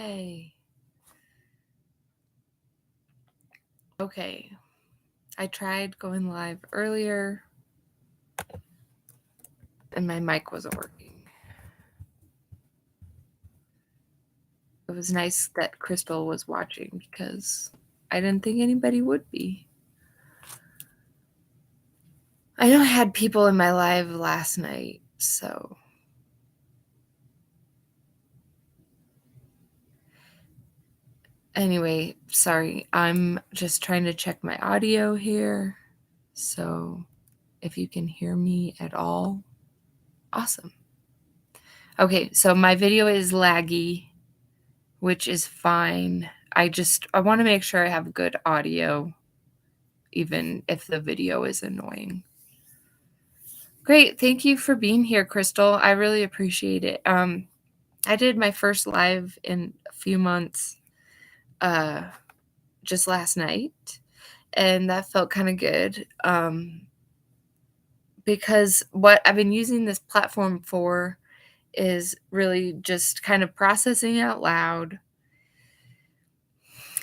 Yay. Okay. I tried going live earlier and my mic wasn't working. It was nice that Crystal was watching because I didn't think anybody would be. I know I had people in my live last night, so. Anyway, sorry. I'm just trying to check my audio here. So if you can hear me at all, awesome. Okay, so my video is laggy, which is fine. I want to make sure I have good audio, even if the video is annoying. Great. Thank you for being here, Crystal. I really appreciate it. I did my first live in a few months just last night, and that felt kind of good because what I've been using this platform for is really just kind of processing out loud,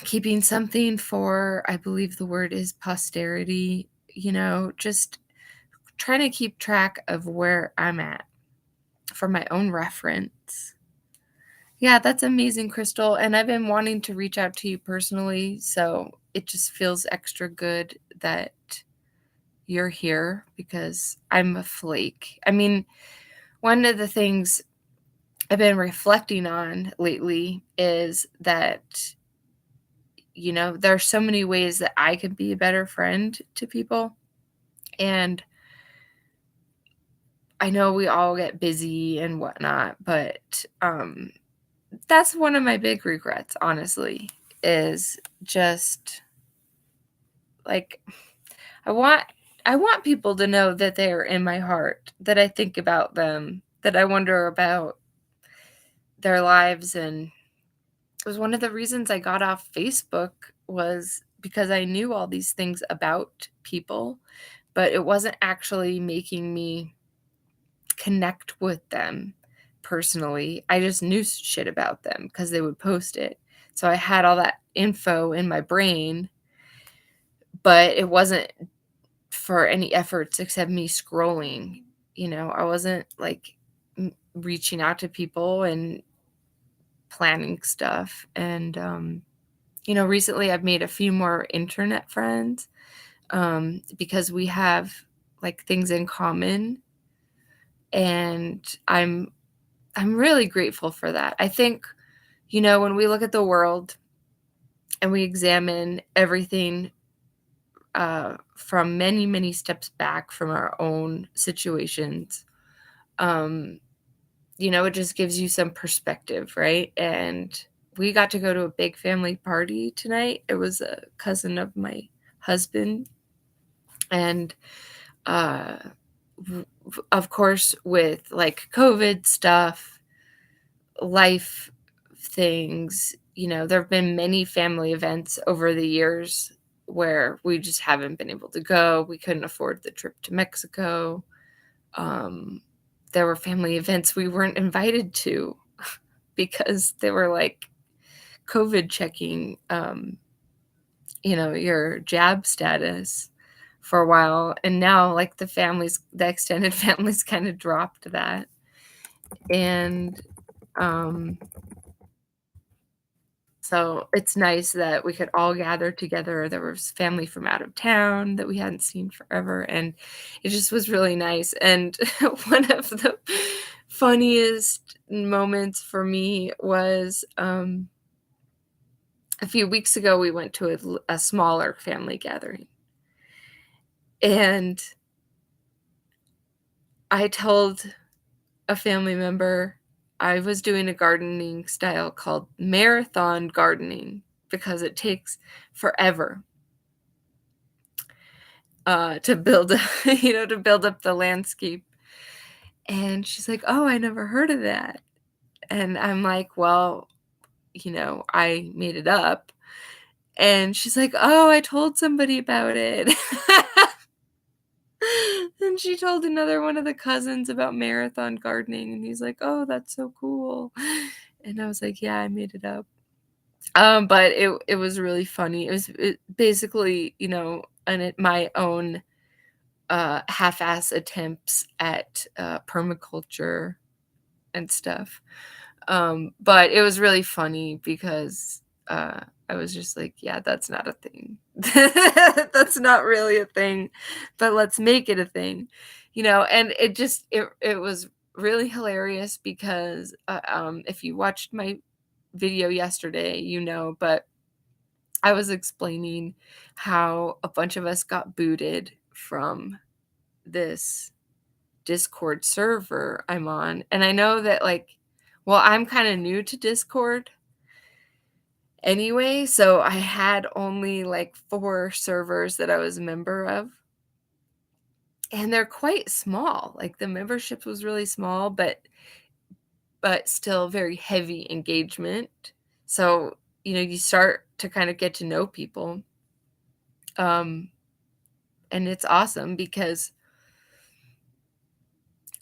keeping something for, I believe the word is posterity, just trying to keep track of where I'm at for my own reference. Yeah, that's amazing, Crystal. And I've been wanting to reach out to you personally, so it just feels extra good that you're here because I'm a flake. I mean, one of the things I've been reflecting on lately is that, there are so many ways that I could be a better friend to people. And I know we all get busy and whatnot, but that's one of my big regrets, honestly, is just like I want people to know that they're in my heart, that I think about them, that I wonder about their lives. And it was one of the reasons I got off Facebook was because I knew all these things about people, but it wasn't actually making me connect with them personally. I just knew shit about them because they would post it. So I had all that info in my brain, but it wasn't for any efforts except me scrolling. I wasn't like reaching out to people and planning stuff. And, recently I've made a few more internet friends because we have like things in common. And I'm really grateful for that. I think, when we look at the world and we examine everything from many, many steps back from our own situations, it just gives you some perspective, right? And we got to go to a big family party tonight. It was a cousin of my husband. And of course, with like COVID stuff, life things, there have been many family events over the years where we just haven't been able to go. We couldn't afford the trip to Mexico. There were family events we weren't invited to because they were like COVID checking, your jab status for a while. And now like the extended families kind of dropped that. And, so it's nice that we could all gather together. There was family from out of town that we hadn't seen forever, and it just was really nice. And one of the funniest moments for me was a few weeks ago, we went to a smaller family gathering. And I told a family member I was doing a gardening style called marathon gardening because it takes forever to build, to build up the landscape. And she's like, "Oh, I never heard of that." And I'm like, "Well, I made it up." And she's like, "Oh, I told somebody about it." And she told another one of the cousins about marathon gardening, and he's like, "Oh, that's so cool." And I was like, "Yeah, I made it up." But it was really funny. It basically, my own half-ass attempts at permaculture and stuff. But it was really funny because I was just like, yeah, that's not a thing. That's not really a thing, but let's make it a thing, and it was really hilarious because if you watched my video yesterday, but I was explaining how a bunch of us got booted from this Discord server I'm on. And I know that, well, I'm kind of new to Discord anyway, so I had only like 4 servers that I was a member of. And they're quite small. Like the membership was really small, but still very heavy engagement. So, you start to kind of get to know people. Um and it's awesome because,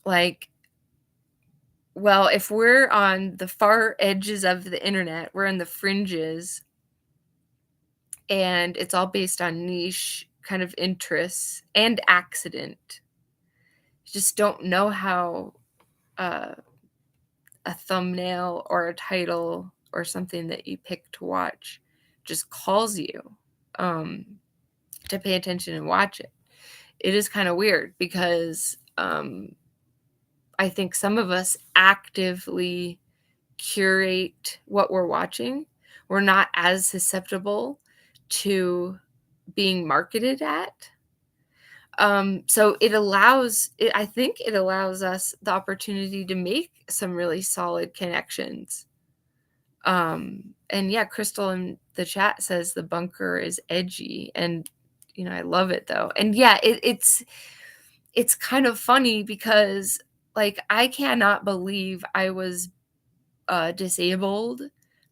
like, well, if we're on the far edges of the internet, we're in the fringes, and it's all based on niche kind of interests and accident. You just don't know how uh, a thumbnail or a title or something that you pick to watch just calls you um, to pay attention and watch it. It is kind of weird because I think some of us actively curate what we're watching. We're not as susceptible to being marketed at. So I think it allows us the opportunity to make some really solid connections. And yeah, Crystal in the chat says the bunker is edgy, and I love it though. And yeah, it's kind of funny because, like, I cannot believe I was disabled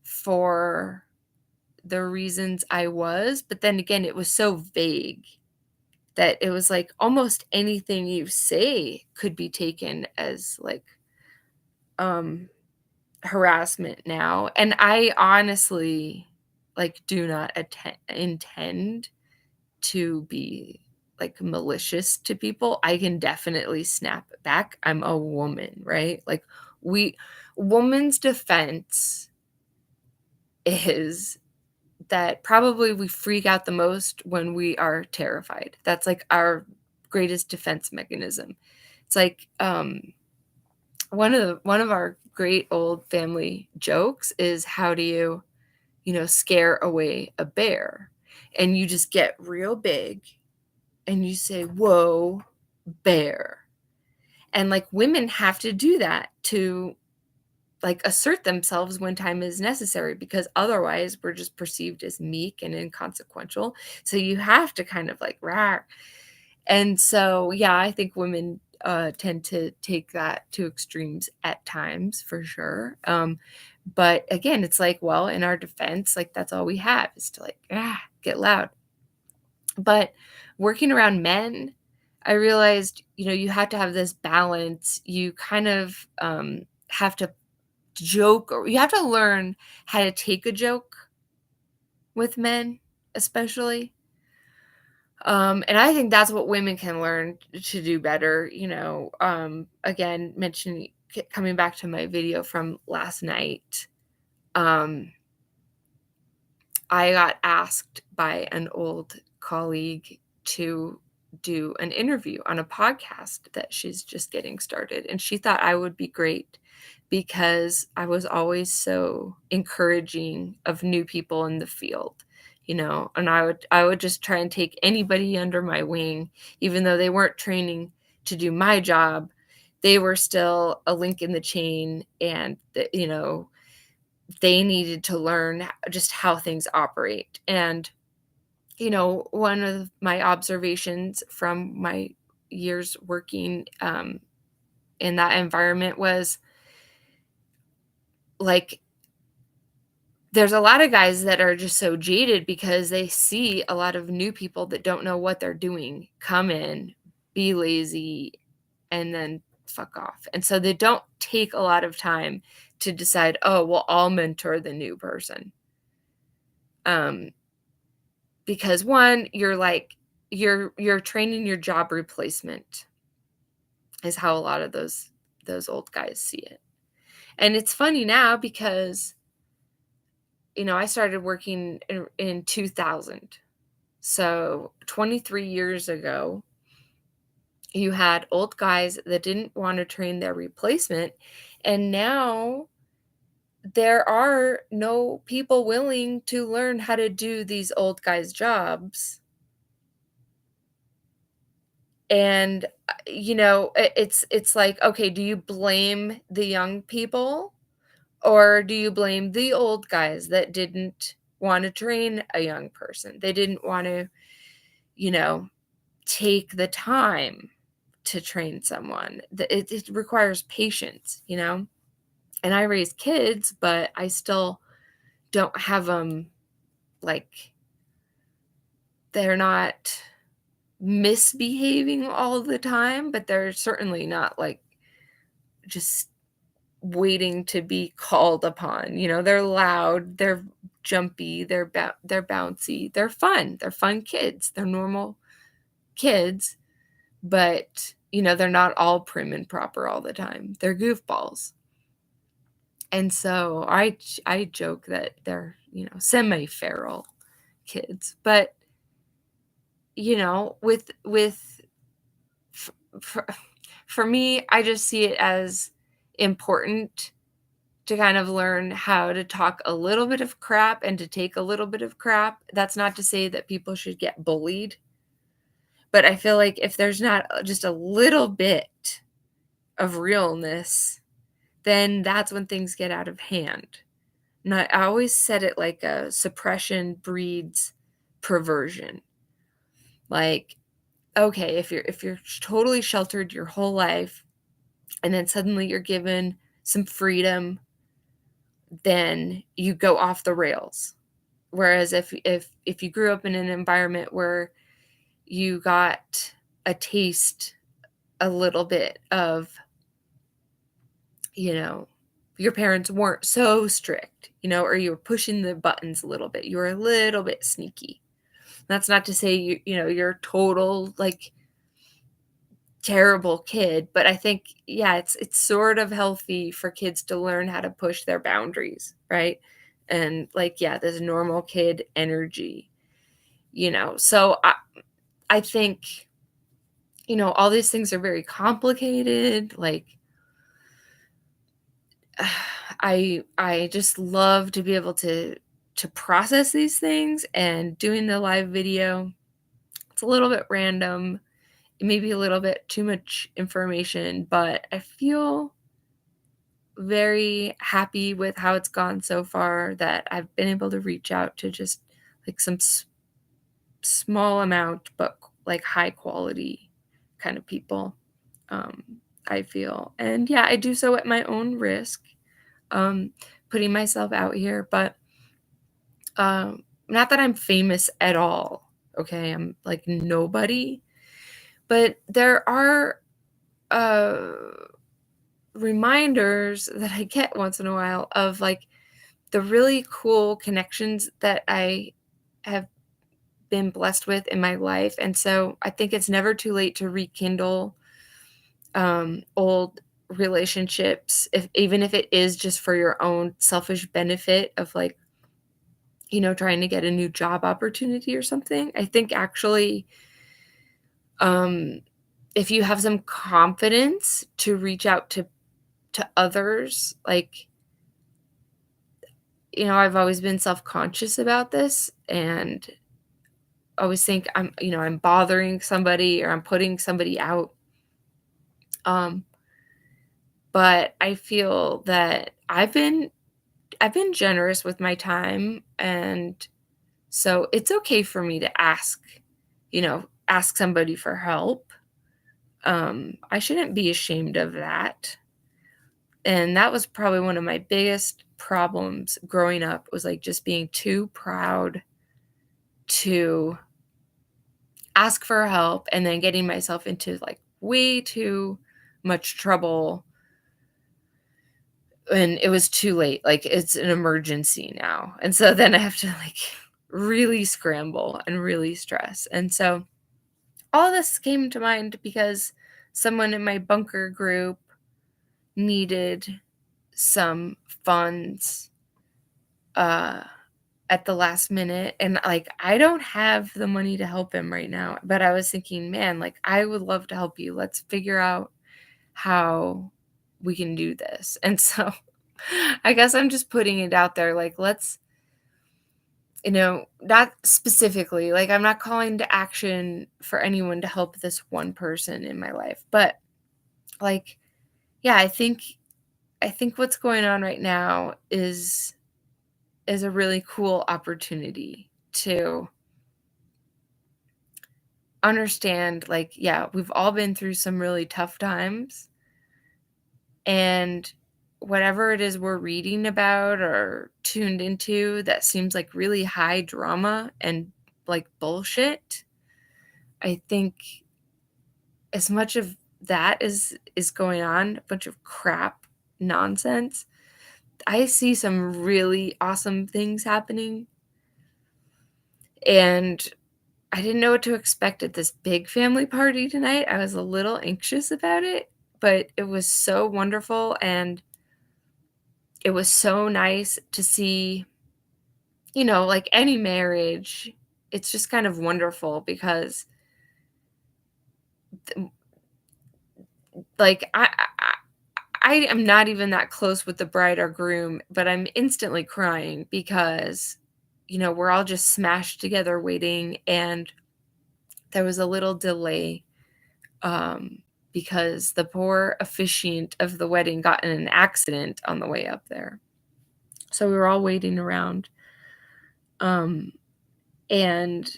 for the reasons I was, but then again, it was so vague that it was like almost anything you say could be taken as like um harassment now. And I honestly, like, do not intend to be like malicious to people. I can definitely snap back. I'm a woman, right? Like, we woman's defense is that probably we freak out the most when we are terrified. That's like our greatest defense mechanism. It's like one of our great old family jokes is, how do you scare away a bear? And you just get real big and you say, "Whoa, bear." And like women have to do that to like assert themselves when time is necessary, because otherwise we're just perceived as meek and inconsequential. So you have to kind of like rah. And so yeah, I think women tend to take that to extremes at times, for sure. But again, it's like, well, in our defense, like, that's all we have is to like get loud. But working around men, I realized, you have to have this balance. You kind of have to joke, or you have to learn how to take a joke with men, especially. And I think that's what women can learn to do better. Again, coming back to my video from last night, um, I got asked by an old colleague to do an interview on a podcast that she's just getting started. And she thought I would be great because I was always so encouraging of new people in the field, and I would just try and take anybody under my wing, even though they weren't training to do my job. They were still a link in the chain, and they needed to learn just how things operate. And one of my observations from my years working in that environment was, like, there's a lot of guys that are just so jaded because they see a lot of new people that don't know what they're doing come in, be lazy, and then fuck off. And so they don't take a lot of time to decide, oh, well, I'll mentor the new person. Um, because one, you're like you're training your job replacement is how a lot of those old guys see it. And it's funny now because, I started working in 2000. So 23 years ago, you had old guys that didn't want to train their replacement. And now there are no people willing to learn how to do these old guys' jobs. And it's like, okay, do you blame the young people or do you blame the old guys that didn't want to train a young person? They didn't want to, you know, take the time to train someone. It requires patience. And I raise kids, but I still don't have them like they're not misbehaving all the time, but they're certainly not like just waiting to be called upon. They're loud, they're jumpy, they're bouncy, they're fun. They're fun kids. They're normal kids, but they're not all prim and proper all the time. They're goofballs. And so I joke that they're, semi-feral kids. But with for, for me, I just see it as important to kind of learn how to talk a little bit of crap and to take a little bit of crap. That's not to say that people should get bullied, but I feel like if there's not just a little bit of realness, then that's when things get out of hand. And I always said it like a suppression breeds perversion. Like, okay, if you're totally sheltered your whole life and then suddenly you're given some freedom, then you go off the rails. Whereas if you grew up in an environment where you got a taste a little bit of, your parents weren't so strict, or you were pushing the buttons a little bit, you were a little bit sneaky. That's not to say you're total like terrible kid, but I think, yeah, it's sort of healthy for kids to learn how to push their boundaries, right? And like, yeah, this normal kid energy. So I think, all these things are very complicated. Like, I just love to be able to process these things, and doing the live video, it's a little bit random, maybe a little bit too much information, but I feel very happy with how it's gone so far, that I've been able to reach out to just like some small amount, but like high quality kind of people. Um, I feel, and yeah, I do so at my own risk, um, putting myself out here, but not that I'm famous at all. Okay, I'm like nobody, but there are uh reminders that I get once in a while of like the really cool connections that I have been blessed with in my life. And so I think it's never too late to rekindle old relationships, even if it is just for your own selfish benefit of like, trying to get a new job opportunity or something. I think actually, um, if you have some confidence to reach out to others, like, I've always been self-conscious about this and always think I'm bothering somebody or I'm putting somebody out. Um, but I feel that I've been generous with my time, and so it's okay for me to ask somebody for help. I shouldn't be ashamed of that. And that was probably one of my biggest problems growing up, was like just being too proud to ask for help and then getting myself into like way too much trouble, and it was too late. Like, it's an emergency now. And so then I have to like really scramble and really stress. And so all this came to mind because someone in my bunker group needed some funds uh at the last minute, and like I don't have the money to help him right now, but I was thinking, man, like I would love to help you. Let's figure out how we can do this. And so I guess I'm just putting it out there, like let's, not specifically, like I'm not calling to action for anyone to help this one person in my life, but like, yeah, I think what's going on right now is a really cool opportunity to understand, like, yeah, we've all been through some really tough times, and whatever it is we're reading about or tuned into that seems like really high drama and like bullshit, I think as much of that is going on, a bunch of crap nonsense, I see some really awesome things happening. And I didn't know what to expect at this big family party tonight. I was a little anxious about it, but it was so wonderful, and it was so nice to see, like any marriage, it's just kind of wonderful because like I am not even that close with the bride or groom, but I'm instantly crying because we're all just smashed together waiting, and there was a little delay um, because the poor officiant of the wedding got in an accident on the way up there. So we were all waiting around. Um, and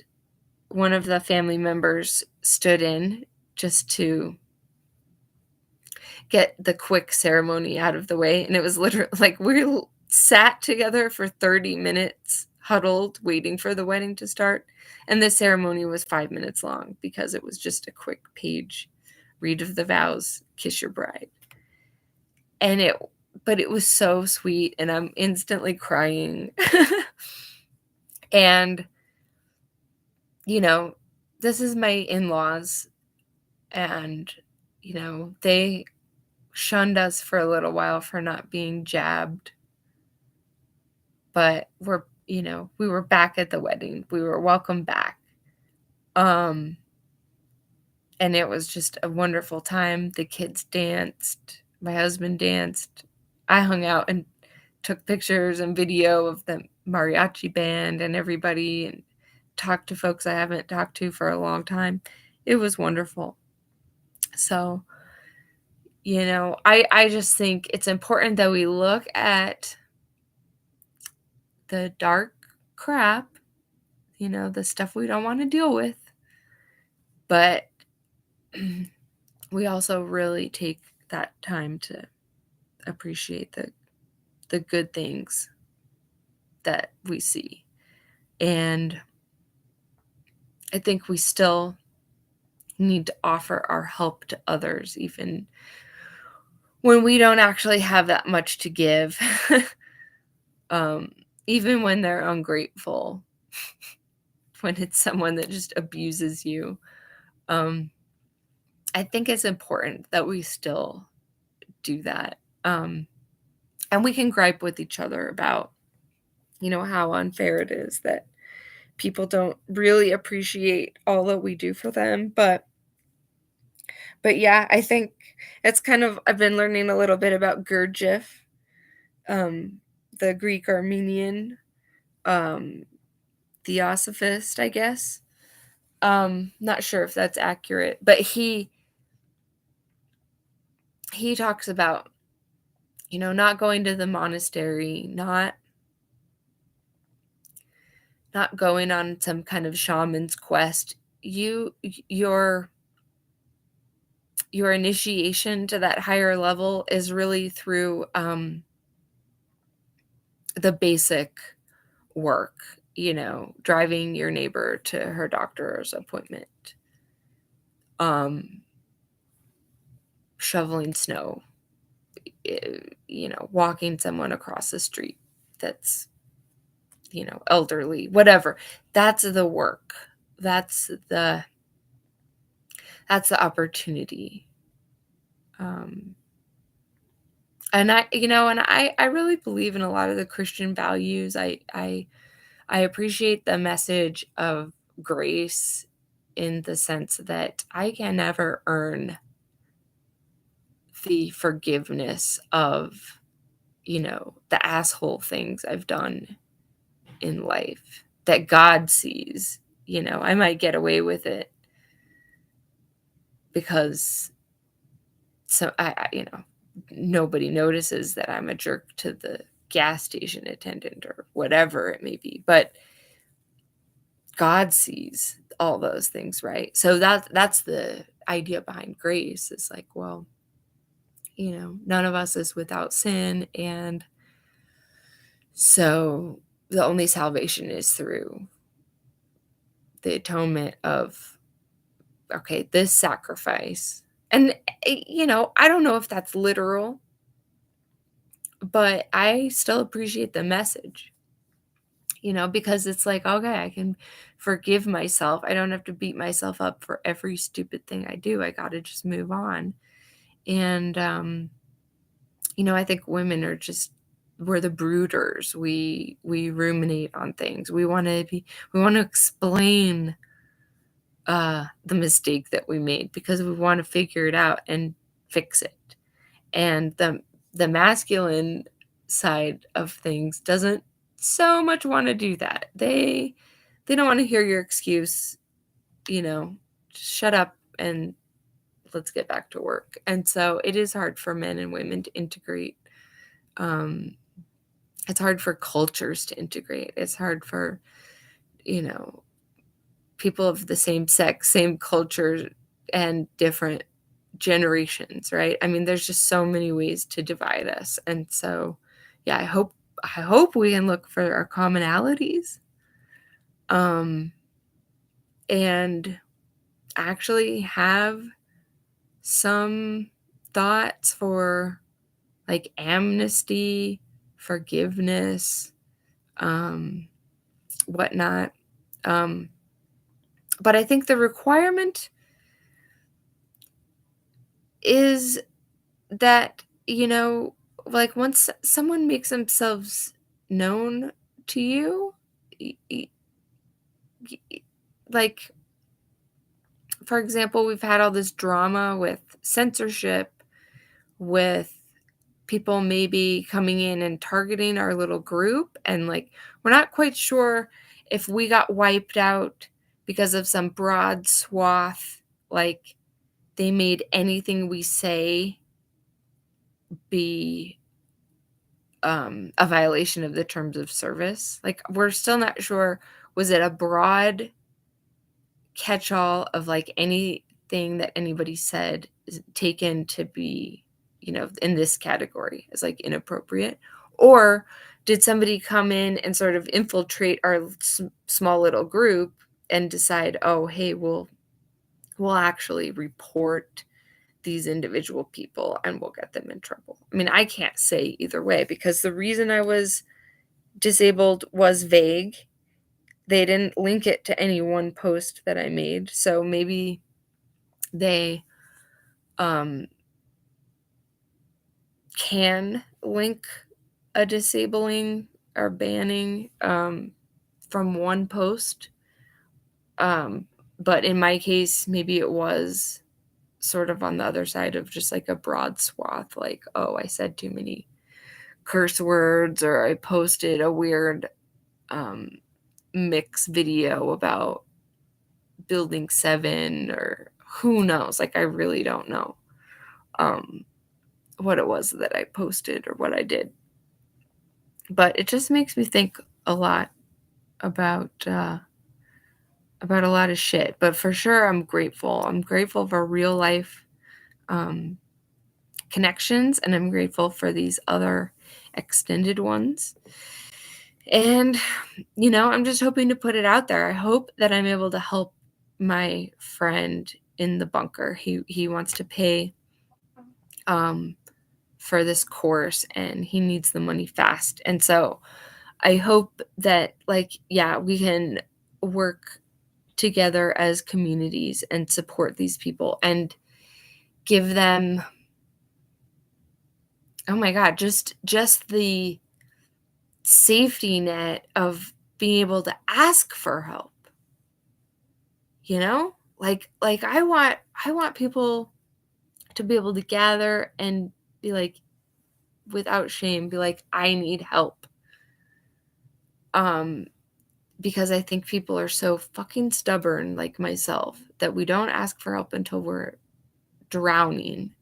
one of the family members stood in just to get the quick ceremony out of the way. And it was literally like we sat together for 30 minutes, huddled, waiting for the wedding to start. And the ceremony was 5 minutes long because it was just a quick page read of the vows, kiss your bride. And but it was so sweet, and I'm instantly crying. And, this is my in-laws, and, they shunned us for a little while for not being jabbed, but we were back at the wedding. We were welcome back. Um, and it was just a wonderful time. The kids danced. My husband danced. I hung out and took pictures and video of the mariachi band and everybody, and talked to folks I haven't talked to for a long time. It was wonderful. So, I just think it's important that we look at the dark crap, the stuff we don't want to deal with, but we also really take that time to appreciate the good things that we see. And I think we still need to offer our help to others, even when we don't actually have that much to give, um, even when they're ungrateful, when it's someone that just abuses you. Um, I think it's important that we still do that. And we can gripe with each other about, how unfair it is that people don't really appreciate all that we do for them. But yeah, I think it's kind of, I've been learning a little bit about Gurdjieff, um, the Greek Armenian um, theosophist, I guess. Not sure if that's accurate, but he talks about, not going to the monastery, not going on some kind of shaman's quest. Your initiation to that higher level is really through the basic work, driving your neighbor to her doctor's appointment, um, shoveling snow, walking someone across the street that's elderly, whatever. That's the work. That's the opportunity. Um, and I really believe in a lot of the Christian values. I appreciate the message of grace in the sense that I can never earn the forgiveness of, the asshole things I've done in life that God sees. I might get away with it because nobody notices that I'm a jerk to the gas station attendant or whatever it may be, but God sees all those things, right? So that's the idea behind grace. Is like, well, none of us is without sin, and so the only salvation is through the atonement of, okay, this sacrifice. And I don't know if that's literal, but I still appreciate the message. Because it's like, okay, I can forgive myself. I don't have to beat myself up for every stupid thing I do. I got to just move on. And, I think women are we're the brooders. We ruminate on things. We want to explain the mistake that we made because we want to figure it out and fix it. And the masculine side of things doesn't so much want to do that. They don't want to hear your excuse, just shut up and let's get back to work. And so it is hard for men and women to integrate. It's hard for cultures to integrate. It's hard for, people of the same sex, same culture, and different generations, right? I mean, there's just so many ways to divide us. And so, yeah, I hope we can look for our commonalities. And actually have some thoughts for like amnesty, forgiveness, whatnot. But I think the requirement is that, like once someone makes themselves known to you, like, for example, we've had all this drama with censorship, with people maybe coming in and targeting our little group. And like, we're not quite sure if we got wiped out because of some broad swath, like they made anything we say be a violation of the terms of service. Like, we're still not sure, was it a broad catch-all of like anything that anybody said is taken to be, in this category as like inappropriate? Or did somebody come in and sort of infiltrate our small little group and decide, oh, hey, we'll actually report these individual people and we'll get them in trouble? I mean, I can't say either way because the reason I was disabled was vague. They didn't link it to any one post that I made. So maybe they can link a disabling or banning from one post. But in my case, maybe it was sort of on the other side of just like a broad swath, like, oh, I said too many curse words, or I posted a weird mix video about Building 7, or who knows? Like, I really don't know what it was that I posted or what I did. But it just makes me think a lot about a lot of shit. But for sure, I'm grateful. I'm grateful for real life connections, and I'm grateful for these other extended ones. And, I'm just hoping to put it out there. I hope that I'm able to help my friend in the bunker. He wants to pay for this course and he needs the money fast. And so I hope that, like, yeah, we can work together as communities and support these people and give them, oh my god, just the safety net of being able to ask for help, you know? Like I want people to be able to gather and be like, without shame, be like, I need help. Um because I think people are so fucking stubborn, like myself, that we don't ask for help until we're drowning.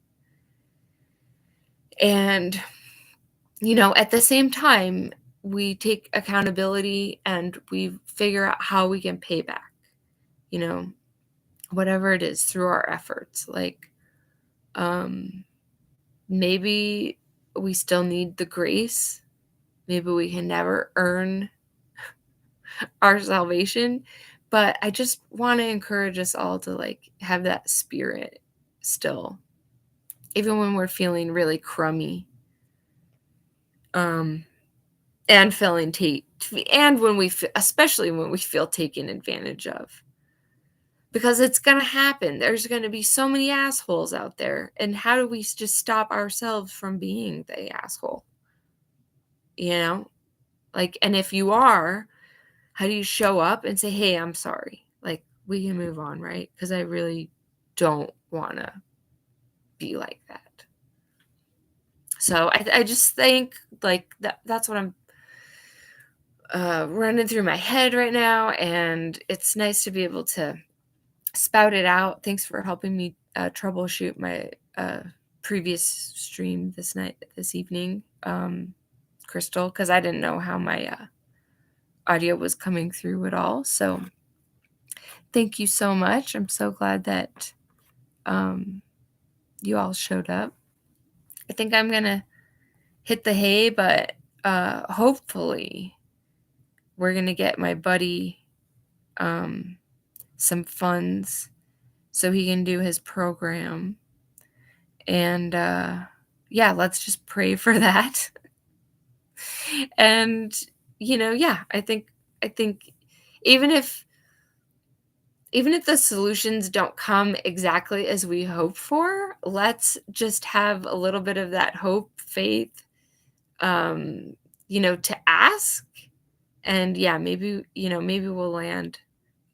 And, at the same time, we take accountability and we figure out how we can pay back, you know, whatever it is through our efforts. Like, um, maybe we still need the grace. Maybe we can never earn our salvation. But I just want to encourage us all to like have that spirit still, even when we're feeling really crummy. Um, and feeling and when especially when we feel taken advantage of, because it's going to happen. There's going to be so many assholes out there, and how do we just stop ourselves from being the asshole, you know like, and if you are, how do you show up and say, hey, I'm sorry, like, we can move on, right? Because I really don't want to be like that. So I just think like that's what I'm running through my head right now, and it's nice to be able to spout it out. Thanks for helping me troubleshoot my previous stream this evening, Crystal, because I didn't know how my audio was coming through at all. So thank you so much. I'm so glad that you all showed up. I think I'm gonna hit the hay, but hopefully we're gonna get my buddy some funds so he can do his program. And yeah, let's just pray for that. And yeah, I think even if the solutions don't come exactly as we hope for, let's just have a little bit of that hope, faith, to ask. And yeah, maybe we'll land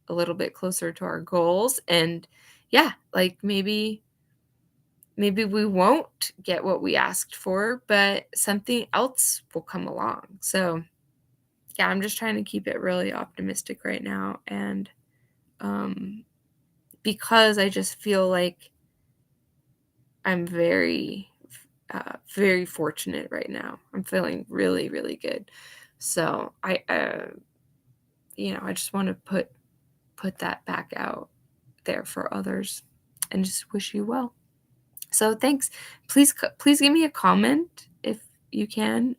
a little bit closer to our goals. And yeah, like maybe we won't get what we asked for, but something else will come along. So yeah, I'm just trying to keep it really optimistic right now. And because I just feel like I'm very, very fortunate right now. I'm feeling really, really good. So I just want to put that back out there for others and just wish you well. So thanks. Please give me a comment if you can,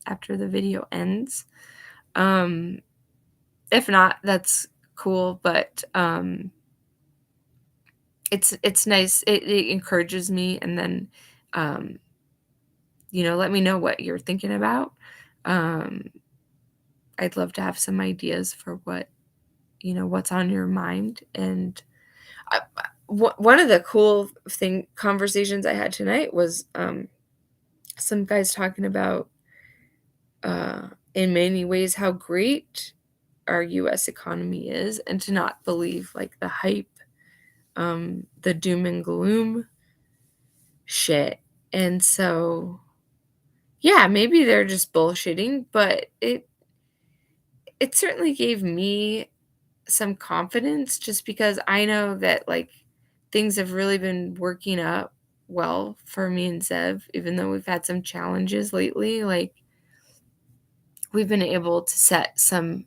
after the video ends. If not, that's cool, but it's nice. It encourages me, and then let me know what you're thinking about. I'd love to have some ideas for what's on your mind. And one of the cool conversations I had tonight was some guys talking about in many ways how great our US economy is, and to not believe like the hype, the doom and gloom shit. And so yeah, maybe they're just bullshitting, but it certainly gave me some confidence, just because I know that like things have really been working up well for me and Zev, even though we've had some challenges lately. Like, we've been able to set some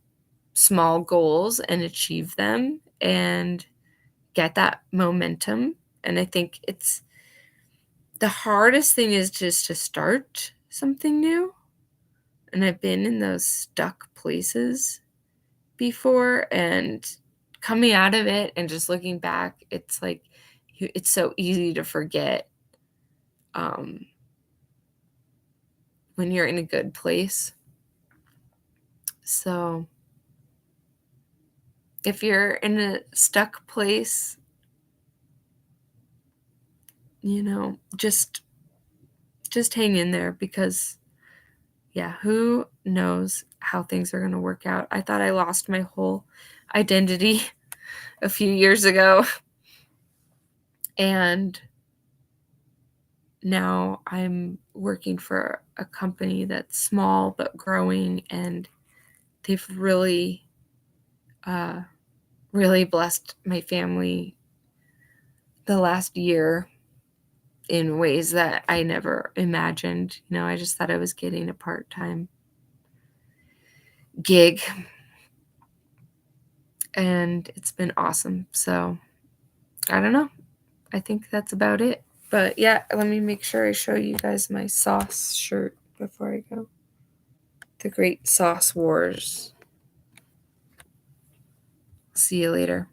small goals and achieve them and get that momentum. And I think it's the hardest thing is just to start something new. And I've been in those stuck places before, and coming out of it and just looking back, it's like it's so easy to forget when you're in a good place. So if you're in a stuck place, just hang in there because yeah, who knows how things are going to work out. I thought I lost my whole identity a few years ago, and now I'm working for a company that's small but growing, and they've really blessed my family the last year in ways that I never imagined. I just thought I was getting a part-time gig, and it's been awesome. So I don't know. I think that's about it. But yeah, let me make sure I show you guys my sauce shirt before I go. The Great Sauce Wars. See you later.